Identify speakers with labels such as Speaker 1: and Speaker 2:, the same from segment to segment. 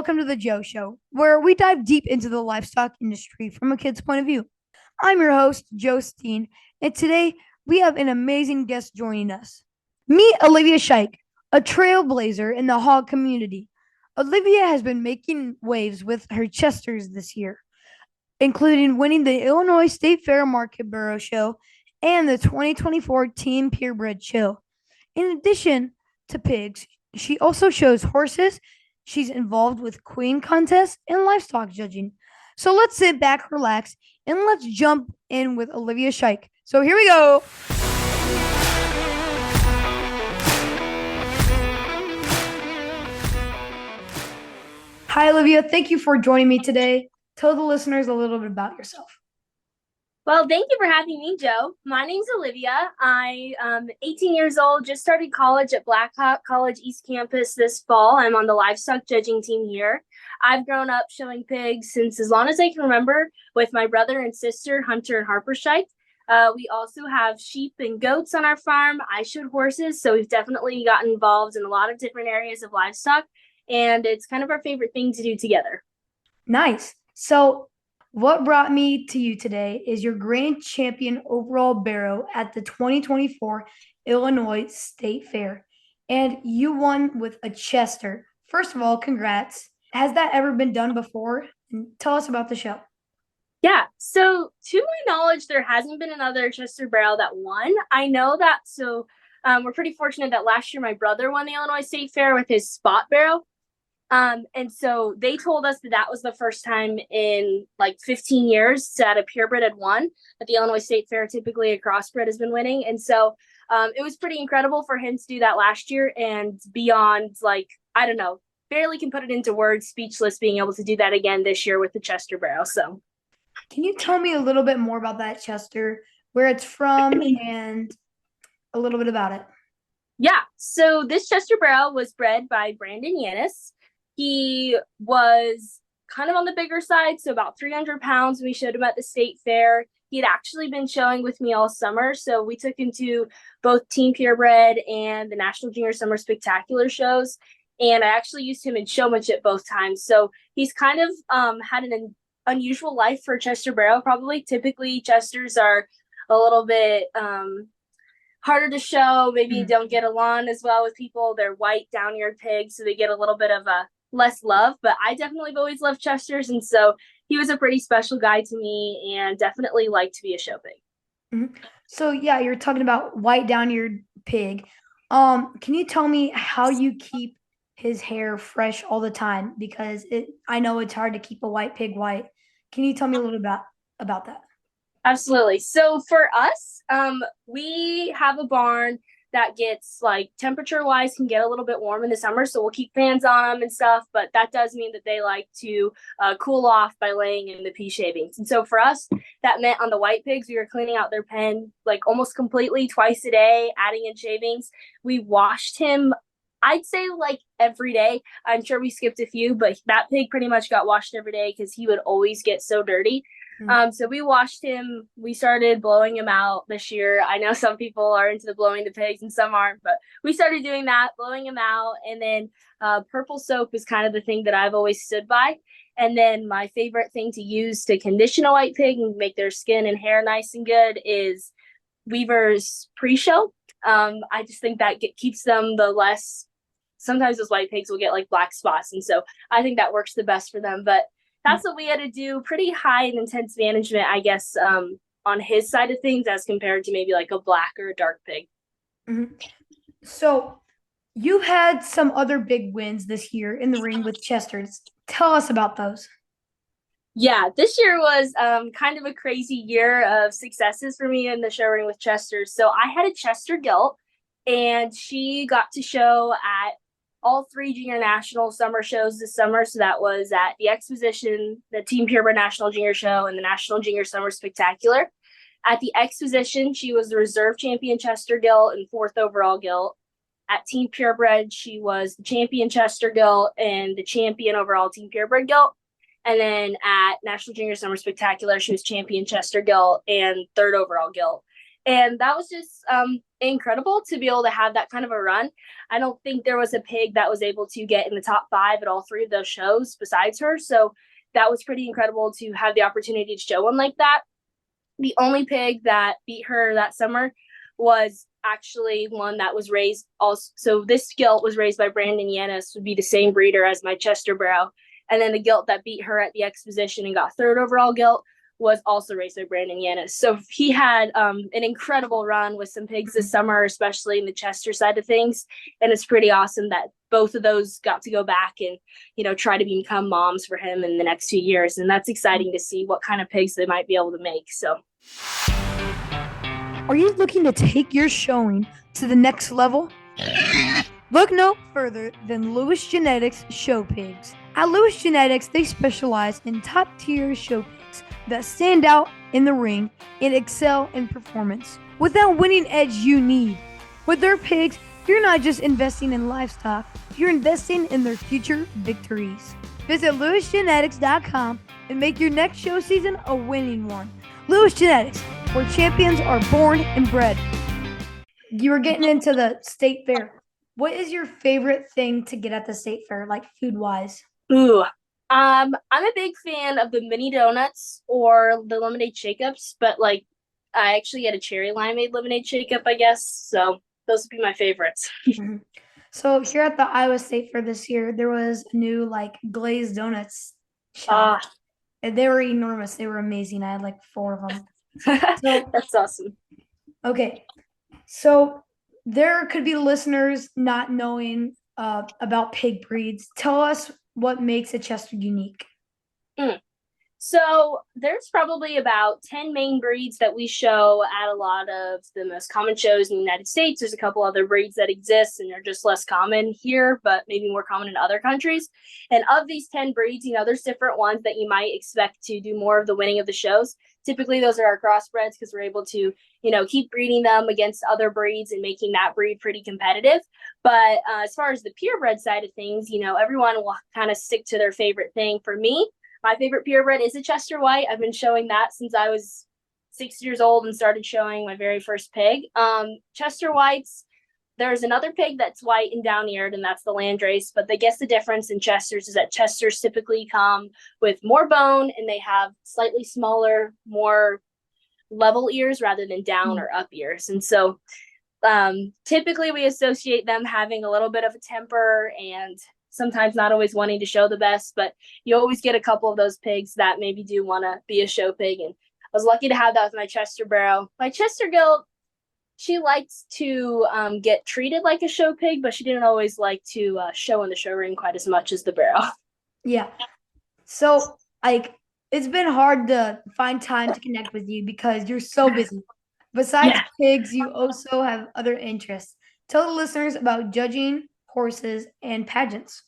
Speaker 1: welcome to the Joe Show, where we dive deep into the livestock industry from a kid's point of view. I'm your host, Joe Steen, and today we have an amazing guest joining us. Meet Olivia Shike, a trailblazer in the hog community. Olivia has been making waves with her Chesters this year, including winning the Illinois State Fair Market Barrow Show and the 2024 Team Purebred Show. In addition to pigs, she also shows horses. She's involved with queen contests and livestock judging. So let's sit back, relax, and let's jump in with Olivia Shike. So here we go. Hi, Olivia. Thank you for joining me today. Tell the listeners a little bit about yourself.
Speaker 2: Well, thank you for having me, Joe. My name's Olivia. I'm 18 years old, just started college at Blackhawk College East Campus this fall. I'm on the livestock judging team here. I've grown up showing pigs since as long as I can remember with my brother and sister, Hunter and Harper Shike. We also have sheep and goats on our farm. I showed horses, so we've definitely gotten involved in a lot of different areas of livestock, and it's kind of our favorite thing to do together.
Speaker 1: Nice. So what brought me to you today is your grand champion overall barrow at the 2024 Illinois State Fair, and you won with a Chester. First of all, congrats. Has that ever been done before? And tell us about the show.
Speaker 2: Yeah, so to my knowledge, there hasn't been another Chester barrow that won. I know that, we're pretty fortunate that last year my brother won the Illinois State Fair with his spot barrow. And so they told us that was the first time in like 15 years that a purebred had won at the Illinois State Fair. Typically a crossbred has been winning. And so it was pretty incredible for him to do that last year, and beyond, I don't know, barely can put it into words, speechless, being able to do that again this year with the Chester barrow. So
Speaker 1: can you tell me a little bit more about that Chester, where it's from, and a little bit about it?
Speaker 2: Yeah, so this Chester barrow was bred by Brandon Yanis. He was kind of on the bigger side, so about 300 pounds when we showed him at the state fair. He had actually been showing with me all summer, so we took him to both Team Purebred and the National Junior Summer Spectacular shows, and I actually used him in showmanship both times. So he's kind of had an unusual life for a Chester barrow, probably. Typically, Chesters are a little bit harder to show, maybe don't get along as well with people. They're white, down-eared pigs, so they get a little bit of a less love, but I definitely have always loved Chesters, and so he was a pretty special guy to me and definitely liked to be a show pig.
Speaker 1: Mm-hmm. So yeah, you're talking about white down-eared pig. Can you tell me how you keep his hair fresh all the time? Because I know it's hard to keep a white pig white. Can you tell me a little about that?
Speaker 2: Absolutely. So for us, we have a barn that gets, temperature wise, can get a little bit warm in the summer, so we'll keep fans on them and stuff, but that does mean that they like to cool off by laying in the pea shavings. And so for us, that meant on the white pigs, we were cleaning out their pen almost completely twice a day, adding in shavings. We washed him, I'd say, every day. I'm sure we skipped a few, but that pig pretty much got washed every day because he would always get so dirty. So we washed him. We started blowing him out this year. I know some people are into the blowing the pigs and some aren't, but we started doing that, blowing him out. And then purple soap is kind of the thing that I've always stood by. And then my favorite thing to use to condition a white pig and make their skin and hair nice and good is Weaver's pre-show. I just think that keeps them sometimes those white pigs will get black spots. And so I think that works the best for them. But that's what we had to do. Pretty high and intense management, I guess, on his side of things as compared to maybe a black or a dark pig.
Speaker 1: Mm-hmm. So you've had some other big wins this year in the ring with Chesters. Tell us about those.
Speaker 2: Yeah, this year was kind of a crazy year of successes for me in the show ring with Chesters. So I had a Chester gilt, and she got to show at all three junior national summer shows this summer. So that was at the Exposition, the Team Purebred National Junior Show, and the National Junior Summer Spectacular. At the Exposition, she was the reserve champion Chester gilt and 4th overall gilt. At Team Purebred, she was the champion Chester gilt and the champion overall Team Purebred gilt. And then at National Junior Summer Spectacular, she was champion Chester gilt and 3rd overall gilt. And that was just incredible to be able to have that kind of a run. I don't think there was a pig that was able to get in the top 5 at all 3 of those shows besides her. So that was pretty incredible to have the opportunity to show one like that. The only pig that beat her that summer was actually one that was raised also. So this gilt was raised by Brandon Yanis, would be the same breeder as my Chester Barrow. And then the gilt that beat her at the exposition and got 3rd overall gilt was also raised by Brandon Yanis. So he had an incredible run with some pigs this summer, especially in the Chester side of things. And it's pretty awesome that both of those got to go back and, try to become moms for him in the next few years. And that's exciting to see what kind of pigs they might be able to make. So
Speaker 1: are you looking to take your showing to the next level? Look no further than Lewis Genetics Show Pigs. At Lewis Genetics, they specialize in top-tier show pigs that stand out in the ring and excel in performance with that winning edge you need. With their pigs, you're not just investing in livestock, you're investing in their future victories. Visit lewisgenetics.com and make your next show season a winning one. Lewis Genetics, where champions are born and bred. You were getting into the state fair. What is your favorite thing to get at the state fair, like food-wise?
Speaker 2: Ooh. I'm a big fan of the mini donuts or the lemonade shake-ups, but I actually had a cherry limeade lemonade shake-up, I guess. So those would be my favorites.
Speaker 1: Mm-hmm. So here at the Iowa State Fair this year, there was a new glazed donuts shop. And they were enormous. They were amazing. I had 4 of them.
Speaker 2: So, that's awesome.
Speaker 1: Okay. So there could be listeners not knowing about pig breeds. Tell us what makes a Chester unique.
Speaker 2: So there's probably about 10 main breeds that we show at a lot of the most common shows in the United States. There's a couple other breeds that exist and they're just less common here, but maybe more common in other countries. And of these 10 breeds, there's different ones that you might expect to do more of the winning of the shows. Typically, those are our crossbreds because we're able to, keep breeding them against other breeds and making that breed pretty competitive. But as far as the purebred side of things, everyone will kind of stick to their favorite thing. For me, my favorite purebred is a Chester White. I've been showing that since I was 6 years old and started showing my very first pig. Chester Whites, there's another pig that's white and down-eared, and that's the Landrace. But I guess the difference in Chesters is that Chesters typically come with more bone, and they have slightly smaller, more level ears rather than down or up ears. And so typically we associate them having a little bit of a temper and sometimes not always wanting to show the best, but you always get a couple of those pigs that maybe do want to be a show pig. And I was lucky to have that with my Chester Barrow. My Chester Gilt, she likes to get treated like a show pig, but she didn't always like to show in the show ring quite as much as the Barrow.
Speaker 1: Yeah. So, it's been hard to find time to connect with you because you're so busy. Besides pigs, you also have other interests. Tell the listeners about judging, horses, and pageants.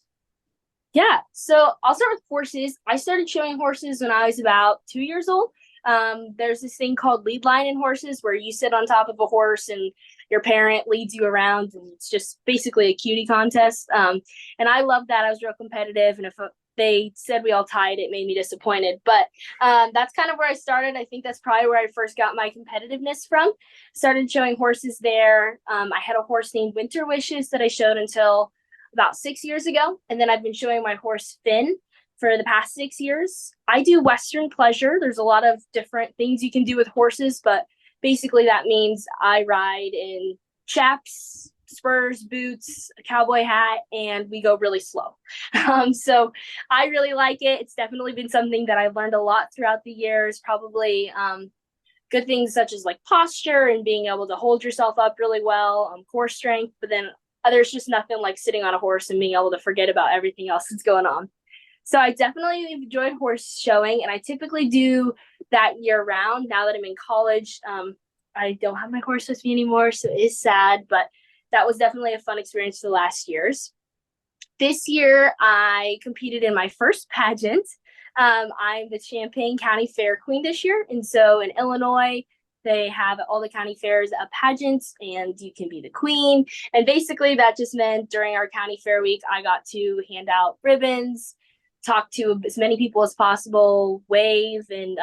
Speaker 2: Yeah, so I'll start with horses. I started showing horses when I was about 2 years old. There's this thing called lead line in horses where you sit on top of a horse and your parent leads you around, and it's just basically a cutie contest. And I loved that. I was real competitive, and if they said we all tied, it made me disappointed. But that's kind of where I started. I think that's probably where I first got my competitiveness from. Started showing horses there. I had a horse named Winter Wishes that I showed until about 6 years ago. And then I've been showing my horse Finn for the past 6 years. I do Western pleasure. There's a lot of different things you can do with horses, but basically that means I ride in chaps, spurs, boots, a cowboy hat, and we go really slow. So I really like it. It's definitely been something that I've learned a lot throughout the years, probably good things such as posture and being able to hold yourself up really well, core strength, but then there's just nothing like sitting on a horse and being able to forget about everything else that's going on. So I definitely enjoyed horse showing, and I typically do that year round. Now that I'm in college, I don't have my horse with me anymore, so it is sad, but that was definitely a fun experience for the last years. This year, I competed in my first pageant. I'm the Champaign County Fair Queen this year, and so in Illinois, they have all the county fairs pageants, and you can be the queen. And basically, that just meant during our county fair week, I got to hand out ribbons, talk to as many people as possible, wave, and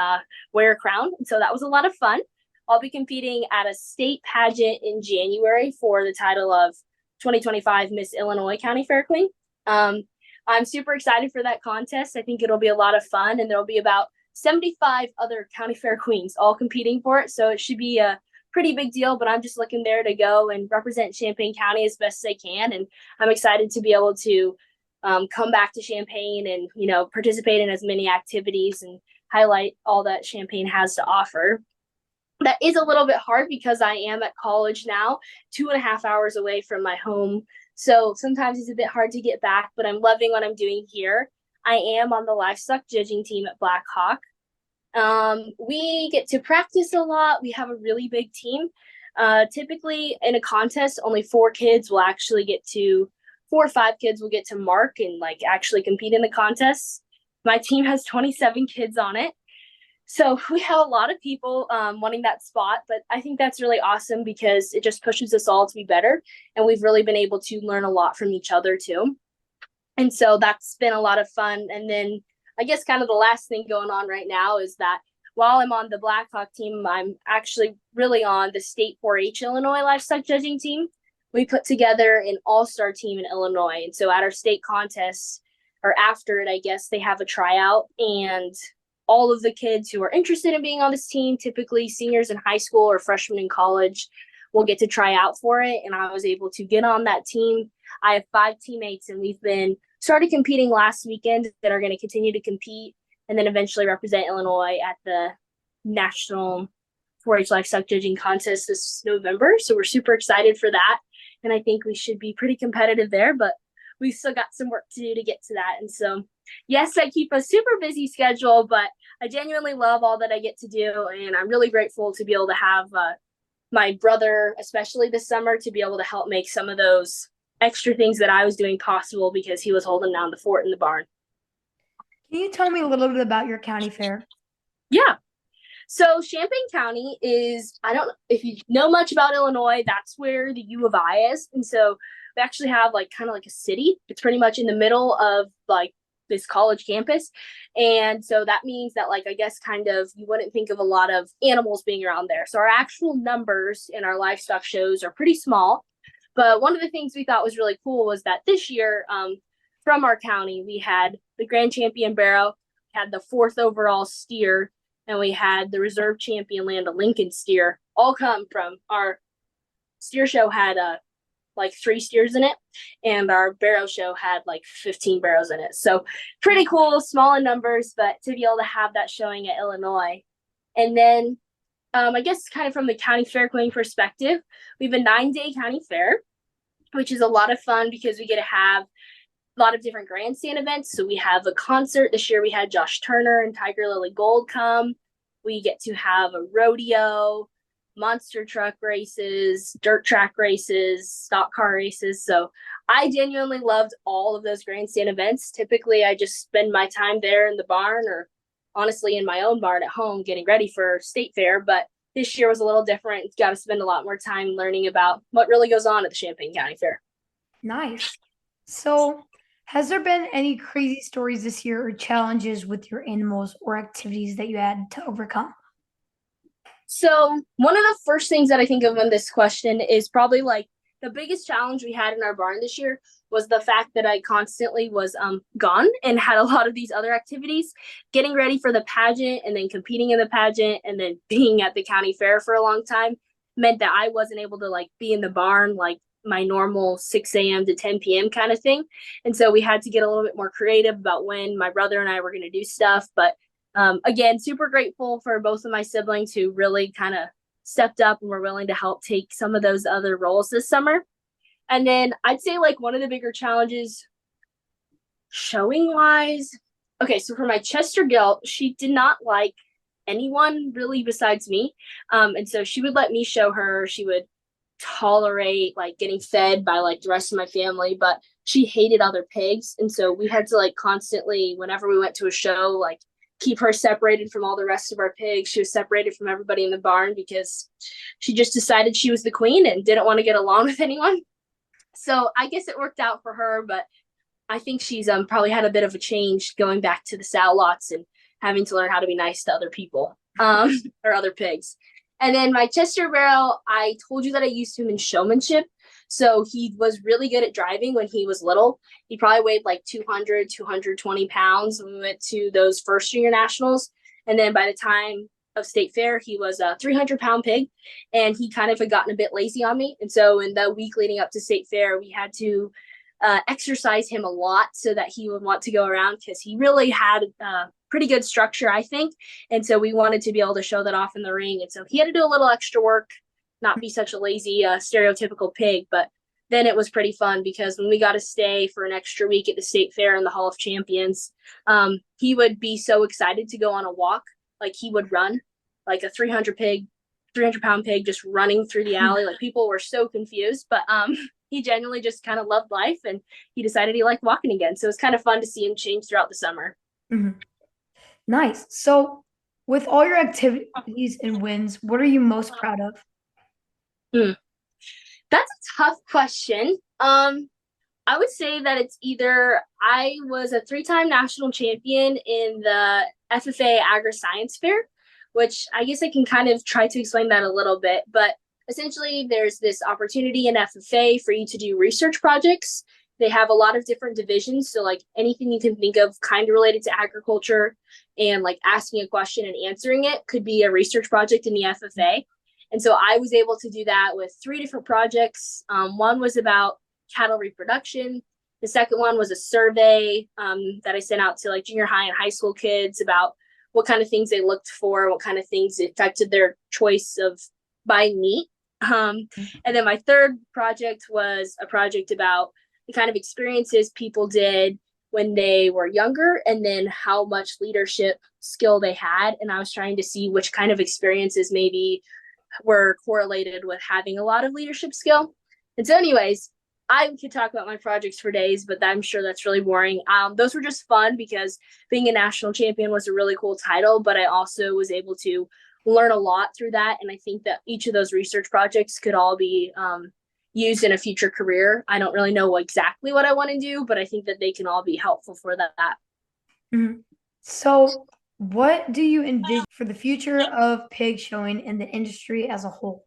Speaker 2: wear a crown. And so that was a lot of fun. I'll be competing at a state pageant in January for the title of 2025 Miss Illinois County Fair Queen. I'm super excited for that contest. I think it'll be a lot of fun, and there'll be about 75 other county fair queens all competing for it. So it should be a pretty big deal, but I'm just looking there to go and represent Champaign County as best as I can. And I'm excited to be able to come back to Champaign and, participate in as many activities and highlight all that Champaign has to offer. That is a little bit hard because I am at college now, 2.5 hours away from my home. So sometimes it's a bit hard to get back, but I'm loving what I'm doing here. I am on the livestock judging team at Black Hawk. We get to practice a lot. We have a really big team. Typically in a contest, only 4 or 5 kids will get to mark and actually compete in the contest. My team has 27 kids on it. So we have a lot of people wanting that spot, but I think that's really awesome because it just pushes us all to be better. And we've really been able to learn a lot from each other too. And so that's been a lot of fun. And then I guess kind of the last thing going on right now is that while I'm on the Blackhawk team, I'm actually really on the state 4-H Illinois livestock judging team. We put together an all-star team in Illinois. And so at our state contest, or after it, I guess, they have a tryout, and all of the kids who are interested in being on this team, typically seniors in high school or freshmen in college, will get to try out for it. And I was able to get on that team. I have 5 teammates, and we've been started competing last weekend that are going to continue to compete and then eventually represent Illinois at the National 4-H Livestock Judging Contest this November. So we're super excited for that. And I think we should be pretty competitive there, but we've still got some work to do to get to that. And so, yes, I keep a super busy schedule, but I genuinely love all that I get to do. And I'm really grateful to be able to have my brother, especially this summer, to be able to help make some of those extra things that I was doing possible because he was holding down the fort in the barn.
Speaker 1: Can you tell me a little bit about your county fair?
Speaker 2: Yeah. So Champaign County is, I don't know if you know much about Illinois, that's where the U of I is. And so we actually have kind of like a city. It's pretty much in the middle of this college campus. And so that means that I guess kind of you wouldn't think of a lot of animals being around there. So our actual numbers in our livestock shows are pretty small. But one of the things we thought was really cool was that this year from our county, we had the grand champion barrow, had the 4th overall steer, and we had the reserve champion Land of Lincoln steer, all come from our steer show had 3 steers in it, and our barrow show had 15 barrows in it. So pretty cool, small in numbers, but to be able to have that showing at Illinois. And then I guess kind of from the county fair queen perspective, we have a 9-day county fair, which is a lot of fun because we get to have a lot of different grandstand events. So we have a concert. This year we had Josh Turner and Tiger Lily Gold come. We get to have a rodeo, monster truck races, dirt track races, stock car races. So I genuinely loved all of those grandstand events. Typically, I just spend my time there in the barn or honestly in my own barn at home getting ready for state fair. But this year was a little different. You've got to spend a lot more time learning about what really goes on at the Champaign County Fair.
Speaker 1: Nice. So has there been any crazy stories this year or challenges with your animals or activities that you had to overcome?
Speaker 2: So one of the first things that I think of in this question is probably the biggest challenge we had in our barn this year was the fact that I constantly was gone and had a lot of these other activities, getting ready for the pageant and then competing in the pageant and then being at the county fair for a long time meant that I wasn't able to be in the barn my normal 6 a.m. to 10 p.m. kind of thing. And so we had to get a little bit more creative about when my brother and I were going to do stuff. But again, super grateful for both of my siblings who really kind of stepped up and were willing to help take some of those other roles this summer. And then I'd say one of the bigger challenges showing wise. Okay, so for my Chester Gilt, she did not like anyone really besides me. And so she would let me show her. She would tolerate getting fed by the rest of my family, but she hated other pigs. And so we had to constantly, whenever we went to a show, keep her separated from all the rest of our pigs. She was separated from everybody in the barn because she just decided she was the queen and didn't want to get along with anyone. So I guess it worked out for her, but I think she's probably had a bit of a change going back to the sow lots and having to learn how to be nice to other people or other pigs. And then my Chester Barrow, I told you that I used him in showmanship. So he was really good at driving when he was little. He probably weighed like 200, 220 pounds when we went to those first junior nationals. And then by the time of state fair, he was a 300-pound pig, and he kind of had gotten a bit lazy on me. And so in the week leading up to state fair, we had to exercise him a lot so that he would want to go around, because he really had pretty good structure, I think. And so we wanted to be able to show that off in the ring. And so he had to do a little extra work, not be such a lazy, stereotypical pig. But then it was pretty fun, because when we got to stay for an extra week at the state fair in the Hall of Champions, he would be so excited to go on a walk. Like, he would run like a 300-pound pig just running through the alley. Like, people were so confused, but he genuinely just kind of loved life, and he decided he liked walking again. So it's kind of fun to see him change throughout the summer.
Speaker 1: Mm-hmm. Nice. So, with all your activities and wins, what are you most proud of?
Speaker 2: That's a tough question. I would say that it's either I was a 3-time national champion in the FFA Agri-Science Fair, which I guess I can kind of try to explain that a little bit. But essentially, there's this opportunity in FFA for you to do research projects. They have a lot of different divisions. So like anything you can think of kind of related to agriculture, and like asking a question and answering it could be a research project in the FFA. And so I was able to do that with 3 different projects. One was about cattle reproduction. The second one was a survey that I sent out to like junior high and high school kids about what kind of things they looked for, what kind of things affected their choice of buying meat. And then my third project was a project about the kind of experiences people did when they were younger, and then how much leadership skill they had. And I was trying to see which kind of experiences maybe were correlated with having a lot of leadership skill. And so anyways, I could talk about my projects for days, but I'm sure that's really boring. Those were just fun, because being a national champion was a really cool title, but I also was able to learn a lot through that. And I think that each of those research projects could all be used in a future career. I don't really know exactly what I want to do, but I think that they can all be helpful for that.
Speaker 1: Mm-hmm. So, what do you envision for the future of pig showing and the industry as a whole?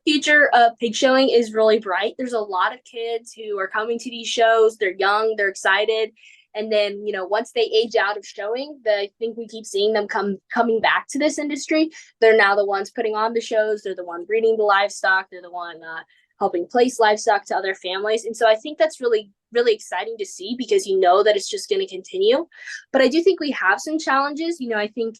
Speaker 2: Future of pig showing is really bright. There's a lot of kids who are coming to these shows. They're young, they're excited. And then, once they age out of showing, I think we keep seeing them coming back to this industry. They're now the ones putting on the shows. They're the one breeding the livestock. They're the one helping place livestock to other families. And so I think that's really, really exciting to see, because that it's just going to continue. But I do think we have some challenges. I think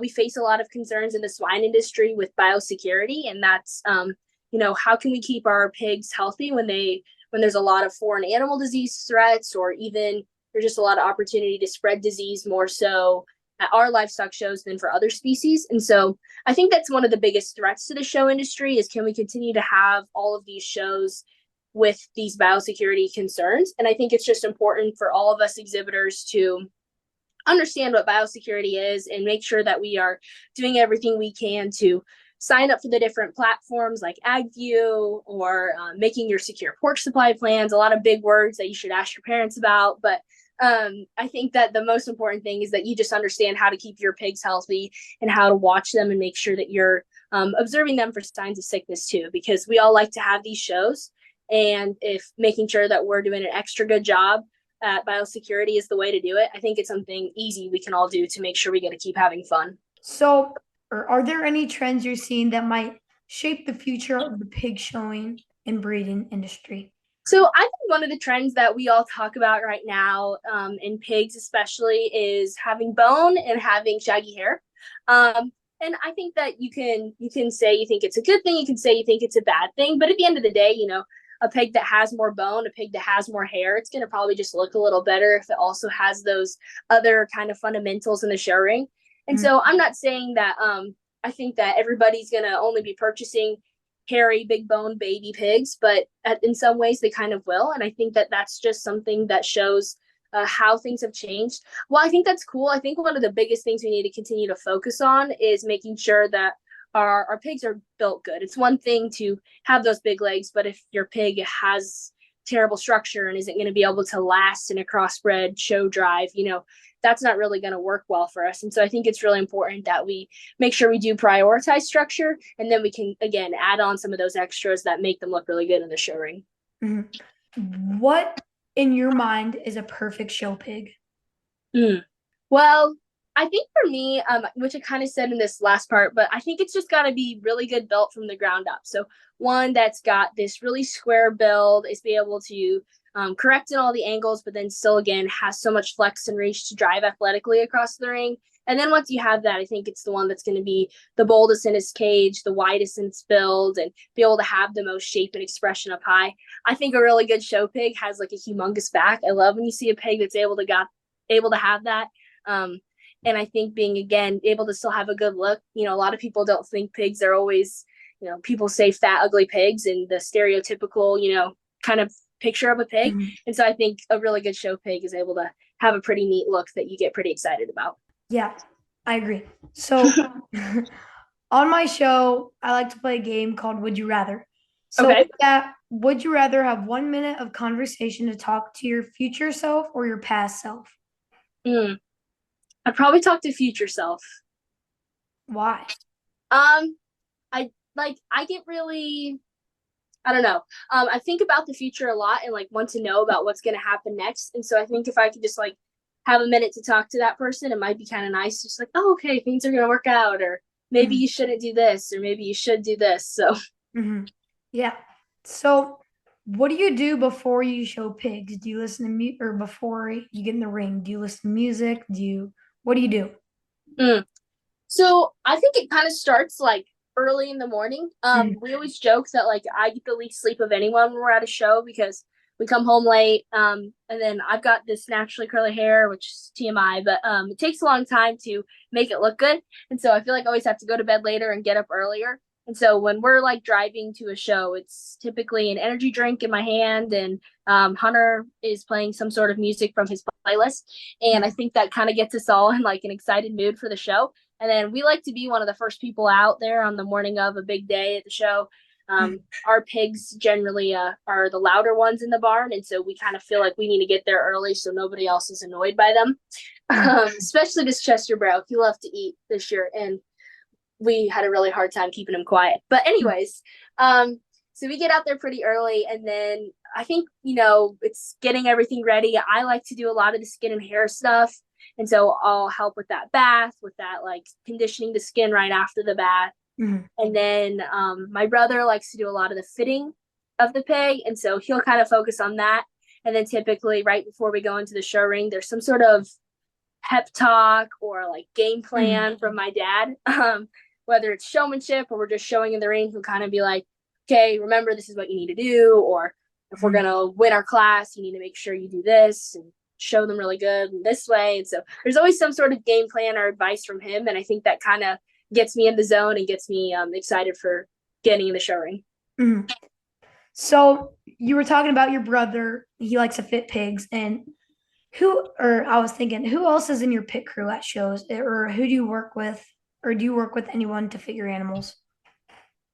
Speaker 2: we face a lot of concerns in the swine industry with biosecurity, and that's how can we keep our pigs healthy when there's a lot of foreign animal disease threats, or even there's just a lot of opportunity to spread disease more so at our livestock shows than for other species. And so I think that's one of the biggest threats to the show industry is, can we continue to have all of these shows with these biosecurity concerns? And I think it's just important for all of us exhibitors to understand what biosecurity is, and make sure that we are doing everything we can to sign up for the different platforms like AgView, or making your secure pork supply plans. A lot of big words that you should ask your parents about. But I think that the most important thing is that you just understand how to keep your pigs healthy, and how to watch them, and make sure that you're observing them for signs of sickness too, because we all like to have these shows. And if making sure that we're doing an extra good job at biosecurity is the way to do it, I think it's something easy we can all do to make sure we get to keep having fun.
Speaker 1: So, are there any trends you're seeing that might shape the future of the pig showing and breeding industry?
Speaker 2: So I think one of the trends that we all talk about right now, in pigs especially, is having bone and having shaggy hair. And I think that you can say you think it's a good thing, you can say you think it's a bad thing, but at the end of the day, a pig that has more bone, a pig that has more hair, it's going to probably just look a little better if it also has those other kind of fundamentals in the show ring. And so I'm not saying that I think that everybody's going to only be purchasing hairy, big bone baby pigs, but in some ways they kind of will. And I think that that's just something that shows how things have changed. Well, I think that's cool. I think one of the biggest things we need to continue to focus on is making sure that our pigs are built good. It's one thing to have those big legs, but if your pig has terrible structure and isn't going to be able to last in a crossbred show drive, that's not really going to work well for us. And so I think it's really important that we make sure we do prioritize structure, and then we can, again, add on some of those extras that make them look really good in the show ring.
Speaker 1: Mm-hmm. What in your mind is a perfect show pig?
Speaker 2: Well, I think for me, which I kind of said in this last part, but I think it's just got to be really good built from the ground up. So one that's got this really square build, is be able to correct in all the angles, but then still, again, has so much flex and reach to drive athletically across the ring. And then once you have that, I think it's the one that's going to be the boldest in its cage, the widest in its build, and be able to have the most shape and expression up high. I think a really good show pig has like a humongous back. I love when you see a pig that's able to have that. And I think being, again, able to still have a good look. A lot of people don't think pigs are always, people say fat, ugly pigs and the stereotypical, kind of picture of a pig.
Speaker 1: Mm-hmm.
Speaker 2: And so I think a really good show pig is able to have a pretty neat look that you get pretty excited about.
Speaker 1: Yeah, I agree. So on my show, I like to play a game called Would You Rather. So
Speaker 2: Okay.
Speaker 1: with that, would you rather have 1 minute of conversation to talk to your future self or your past self?
Speaker 2: I'd probably talk to future self.
Speaker 1: Why?
Speaker 2: I get really, I don't know. I think about the future a lot and like want to know about what's going to happen next. And so I think if I could just like have a minute to talk to that person, it might be kind of nice. Just like, oh, okay, things are going to work out, or maybe you shouldn't do this, or maybe you should do this. So,
Speaker 1: Yeah. So what do you do before you show pigs? Do you listen to music, or before you get in the ring? Do you listen to music? What do you do?
Speaker 2: mm. So I think it kind of starts like early in the morning. We always joke that like I get the least sleep of anyone when we're at a show because we come home late. And then I've got this naturally curly hair, which is TMI, but it takes a long time to make it look good. And so I feel like I always have to go to bed later and get up earlier. And so when we're like driving to a show, it's typically an energy drink in my hand, and Hunter is playing some sort of music from his playlist. And I think that kind of gets us all in like an excited mood for the show. And then we like to be one of the first people out there on the morning of a big day at the show. Our pigs generally are the louder ones in the barn, and so we kind of feel like we need to get there early so nobody else is annoyed by them. Especially this Chester Brow, he loved to eat this year, and we had a really hard time keeping him quiet. But anyways, so we get out there pretty early, and then I think it's getting everything ready. I like to do a lot of the skin and hair stuff. And so I'll help with that bath, with that like conditioning the skin right after the bath. And then my brother likes to do a lot of the fitting of the pig. And so he'll kind of focus on that. And then typically right before we go into the show ring, there's some sort of pep talk or like game plan from my dad. Whether it's showmanship or we're just showing in the ring, he'll kind of be like, okay, remember, this is what you need to do. Or if we're going to win our class, you need to make sure you do this and show them really good in this way. And so there's always some sort of game plan or advice from him. And I think that kind of gets me in the zone and gets me excited for getting in the show ring.
Speaker 1: So you were talking about your brother. He likes to fit pigs. And I was thinking, who else is in your pit crew at shows? Or who do you work with? Or do you work with anyone to fit your animals?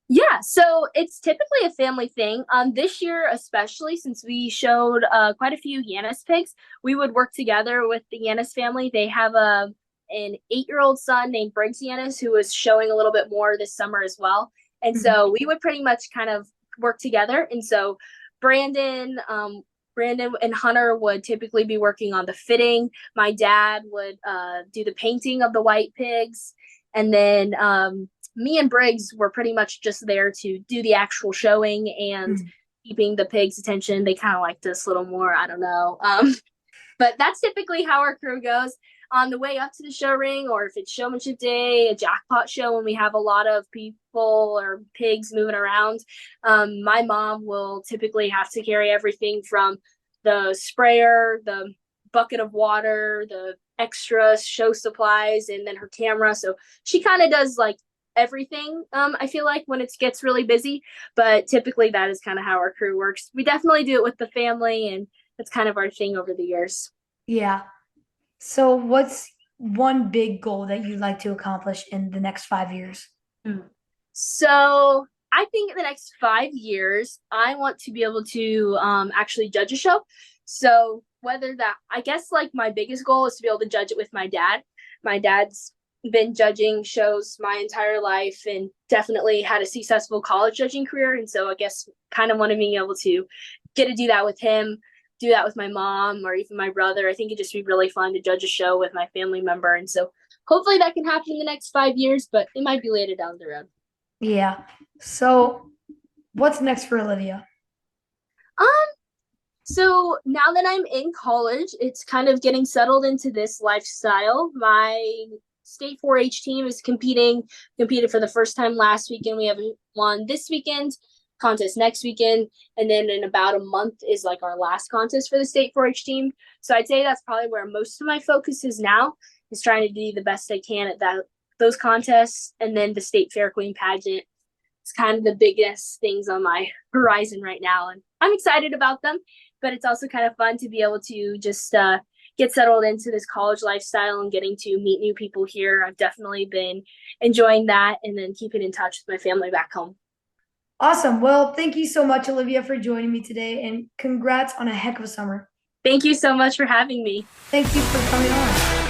Speaker 2: Yeah, so it's typically a family thing. This year, especially since we showed quite a few Yanis pigs, we would work together with the Yanis family. They have an 8-year-old son named Briggs Yanis who is showing a little bit more this summer as well. And so we would pretty much kind of work together. And so Brandon and Hunter would typically be working on the fitting. My dad would do the painting of the white pigs. And then me and Briggs were pretty much just there to do the actual showing and keeping the pigs' attention. They kind of liked us a little more. I don't know. But that's typically how our crew goes. On the way up to the show ring, or if it's showmanship day, a jackpot show when we have a lot of people or pigs moving around, my mom will typically have to carry everything from the sprayer, the bucket of water, the extra show supplies, and then her camera. So she kind of does like everything, I feel like, when it gets really busy. But typically that is kind of how our crew works. We definitely do it with the family, and that's kind of our thing over the years.
Speaker 1: Yeah. So what's one big goal that you'd like to accomplish in the next 5 years?
Speaker 2: So I think in the next 5 years, I want to be able to actually judge a show. So whether that, I guess like my biggest goal is to be able to judge it with my dad. My dad's been judging shows my entire life and definitely had a successful college judging career. And so I guess kind of want to be able to get to do that with him, do that with my mom or even my brother. I think it'd just be really fun to judge a show with my family member. And so hopefully that can happen in the next 5 years, but it might be later down the road.
Speaker 1: Yeah. So, what's next for Olivia?
Speaker 2: Um, so now that I'm in college, it's kind of getting settled into this lifestyle. My state 4-H team is competed for the first time last weekend. We have one this weekend, contest next weekend, and then in about a month is like our last contest for the state 4-H team. So I'd say that's probably where most of my focus is now, is trying to do the best I can at those contests, and then the state fair queen pageant. It's kind of the biggest things on my horizon right now, and I'm excited about them. But it's also kind of fun to be able to just get settled into this college lifestyle and getting to meet new people here. I've definitely been enjoying that, and then keeping in touch with my family back home.
Speaker 1: Awesome. Well, thank you so much, Olivia, for joining me today, and congrats on a heck of a summer.
Speaker 2: Thank you so much for having me.
Speaker 1: Thank you for coming on.